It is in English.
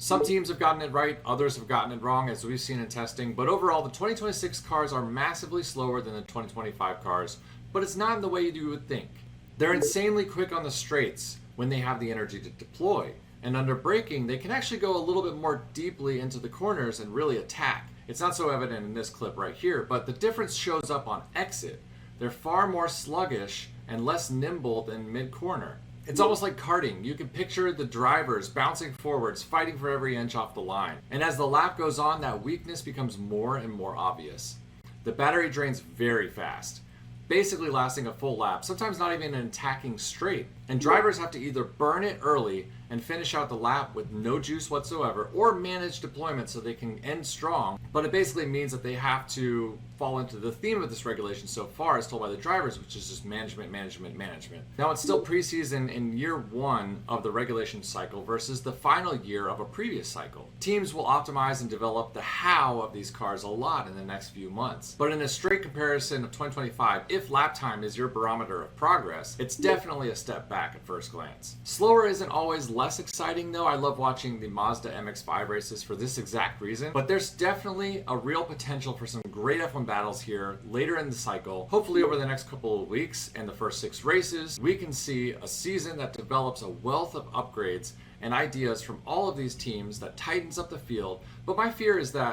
Some teams have gotten it right, others have gotten it wrong, as we've seen in testing, but overall the 2026 cars are massively slower than the 2025 cars, but it's not in the way you would think. They're insanely quick on the straights when they have the energy to deploy, and under braking they can actually go a little bit more deeply into the corners and really attack. It's not so evident in this clip right here, but the difference shows up on exit. They're far more sluggish and less nimble than mid-corner. It's almost like karting. You can picture the drivers bouncing forwards, fighting for every inch off the line. And as the lap goes on, that weakness becomes more and more obvious. The battery drains very fast, basically lasting a full lap, sometimes not even an attacking straight. And drivers have to either burn it early and finish out the lap with no juice whatsoever, or manage deployment so they can end strong. But it basically means that they have to fall into the theme of this regulation so far as told by the drivers, which is just management, management, management. Now it's still preseason in year one of the regulation cycle versus the final year of a previous cycle. Teams will optimize and develop the how of these cars a lot in the next few months. But in a straight comparison of 2025, if lap time is your barometer of progress, it's definitely a step back at first glance. Slower isn't always less exciting though. I love watching the Mazda MX-5 races for this exact reason, but there's definitely a real potential for some great F1 battles here later in the cycle. Hopefully over the next couple of weeks and the first 6 races, we can see a season that develops a wealth of upgrades and ideas from all of these teams that tightens up the field. But my fear is that